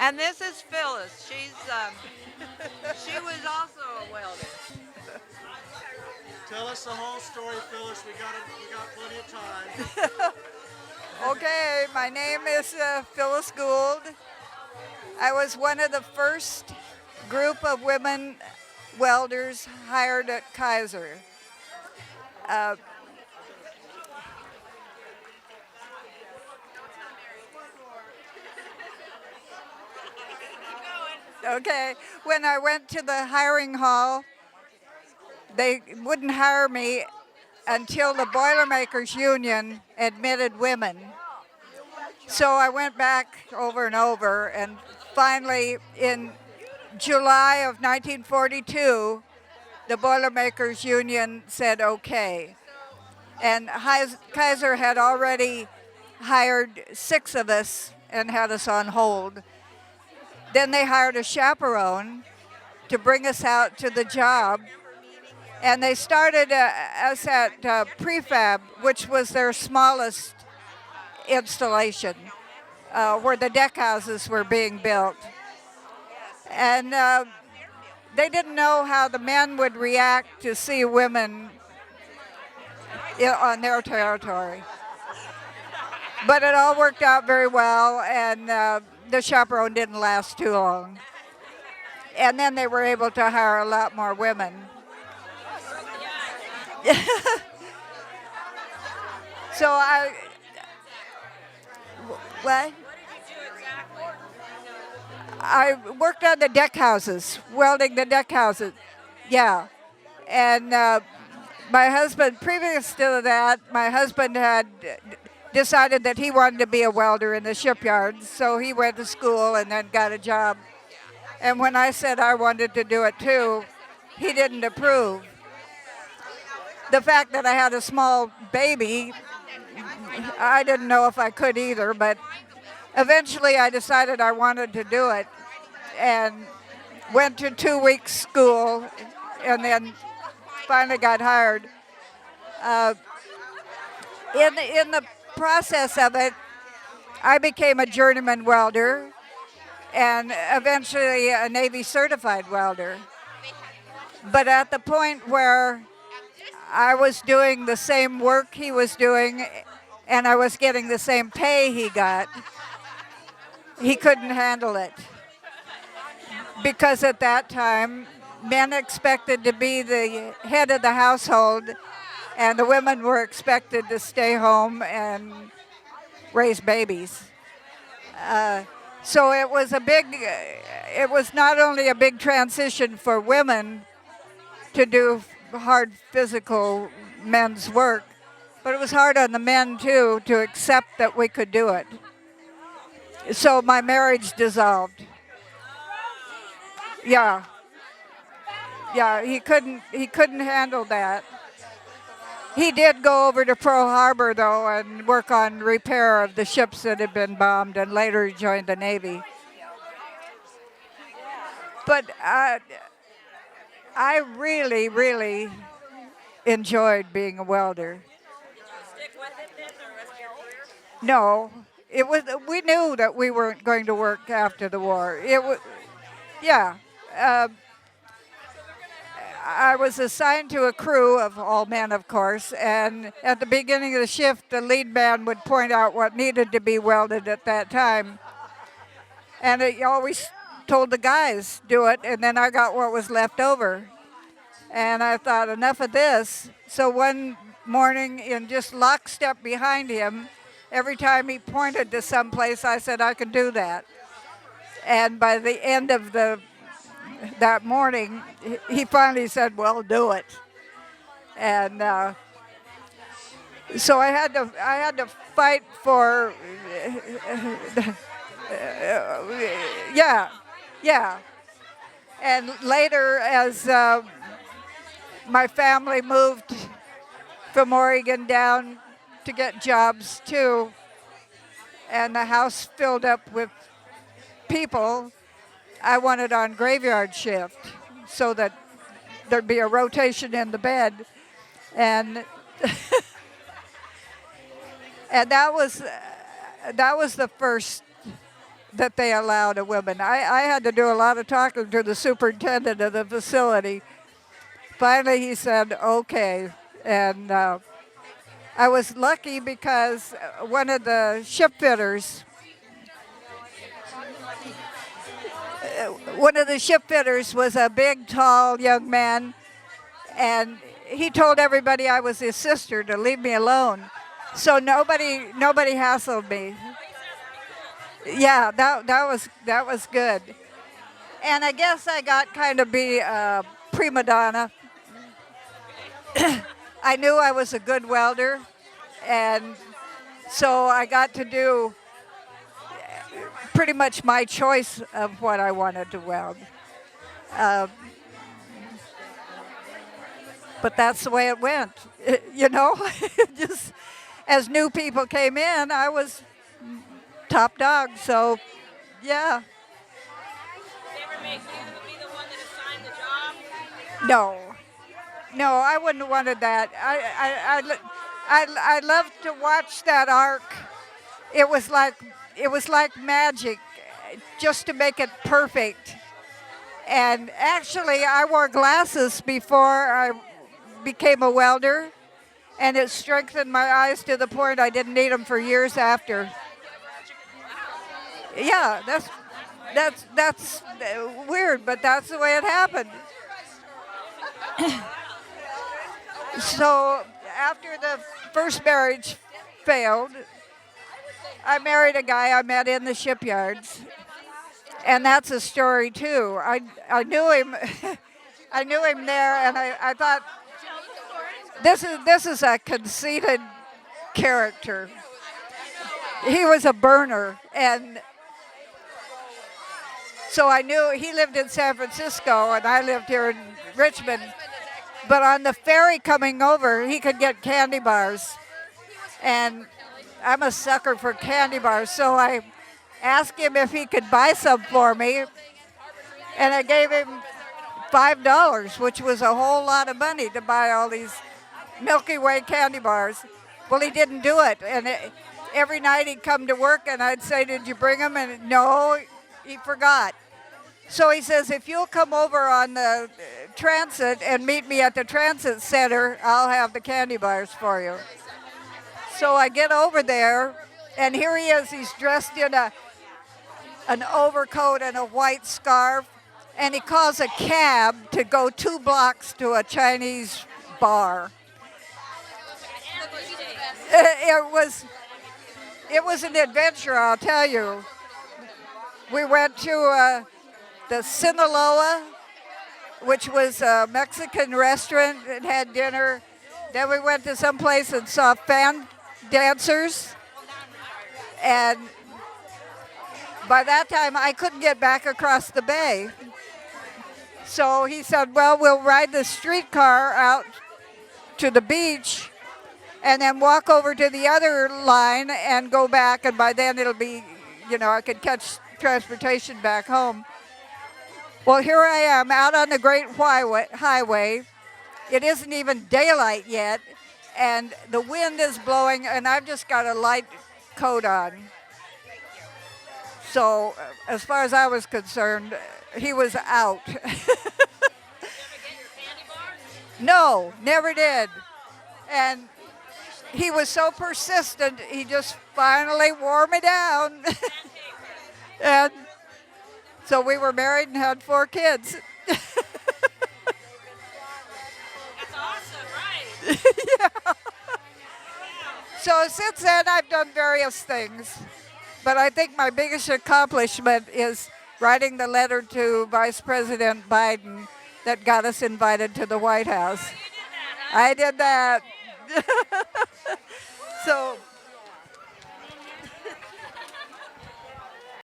And this is Phyllis. She was also a welder. Tell us the whole story, Phyllis. We got plenty of time. Okay, my name is Phyllis Gould. I was one of the first group of women welders hired at Kaiser. Uh, okay, when I went to the hiring hall, they wouldn't hire me until the Boilermakers Union admitted women. So I went back over and over, and finally in July of 1942, the Boilermakers Union said okay. And Kaiser had already hired 6 of us and had us on hold. Then they hired a chaperone to bring us out to the job. And they started us at prefab, which was their smallest installation, where the deck houses were being built. And they didn't know how the men would react to see women on their territory. But it all worked out very well, and the chaperone didn't last too long. And then they were able to hire a lot more women. So what? I worked on the deck houses, welding the deck houses. Yeah. And my husband, previous to that, my husband had decided that he wanted to be a welder in the shipyard. So he went to school and then got a job. And when I said I wanted to do it too, he didn't approve. The fact that I had a small baby, I didn't know if I could either, but eventually I decided I wanted to do it and went to 2 weeks school and then finally got hired. In the process of it, I became a journeyman welder and eventually a Navy certified welder. But at the point where I was doing the same work he was doing and I was getting the same pay he got, he couldn't handle it. Because at that time, men expected to be the head of the household and the women were expected to stay home and raise babies. So it was not only a big transition for women to do hard physical men's work, but it was hard on the men too to accept that we could do it. So my marriage dissolved. Yeah. Yeah, he couldn't handle that. He did go over to Pearl Harbor though and work on repair of the ships that had been bombed and later joined the Navy. But I really, really enjoyed being a welder. No, it was. We knew that we weren't going to work after the war. It was, yeah. I was assigned to a crew of all men, of course, and at the beginning of the shift, the lead man would point out what needed to be welded at that time. And he always told the guys, do it, and then I got what was left over. And I thought, enough of this. So one morning, in just lockstep behind him, every time he pointed to someplace, I said, I can do that. And by the end of that morning, he finally said, well, do it. And so I had to fight for, yeah. And later, as my family moved from Oregon down to get jobs too, and the house filled up with people, I wanted on graveyard shift so that there'd be a rotation in the bed. And and that was the first that they allowed a woman. I had to do a lot of talking to the superintendent of the facility. Finally, he said, okay. And I was lucky because one of the ship fitters, was a big, tall young man, and he told everybody I was his sister to leave me alone. So nobody hassled me. Yeah, that was good. And I guess I got kind of be a prima donna. I knew I was a good welder, and so I got to do pretty much my choice of what I wanted to weld. But that's the way it went, you know. Just as new people came in, I was top dog. So, yeah. Did they ever make you be the one that assigned the job? No, I wouldn't have wanted that. I loved to watch that arc. It was like magic, just to make it perfect. And actually, I wore glasses before I became a welder, and it strengthened my eyes to the point I didn't need them for years after. Yeah, that's weird, but that's the way it happened. So after the first marriage failed, I married a guy I met in the shipyards, and that's a story too. I knew him, I knew him there, and I thought, this is a conceited character. He was a burner, and so I knew he lived in San Francisco, and I lived here in Richmond. But on the ferry coming over, he could get candy bars, and I'm a sucker for candy bars, so I asked him if he could buy some for me, and I gave him $5, which was a whole lot of money to buy all these Milky Way candy bars. Well, he didn't do it, and every night he'd come to work, and I'd say, did you bring them? And no, he forgot. So he says, if you'll come over on the transit and meet me at the transit center, I'll have the candy bars for you. So I get over there, and here he is. He's dressed in an overcoat and a white scarf, and he calls a cab to go 2 blocks to a Chinese bar. It was an adventure, I'll tell you. We went to the Sinaloa, which was a Mexican restaurant, and had dinner. Then we went to some place and saw fan dancers. And by that time, I couldn't get back across the bay. So he said, well, we'll ride the streetcar out to the beach and then walk over to the other line and go back. And by then it'll be, I could catch transportation back home. Well, here I am out on the Great Highway. It isn't even daylight yet, and the wind is blowing, and I've just got a light coat on. So, as far as I was concerned, he was out. No, never did. And he was so persistent, he just finally wore me down. And so we were married and had 4 kids. That's awesome, right? Yeah. So since then, I've done various things. But I think my biggest accomplishment is writing the letter to Vice President Biden that got us invited to the White House. Oh, you did that, huh? I did that. So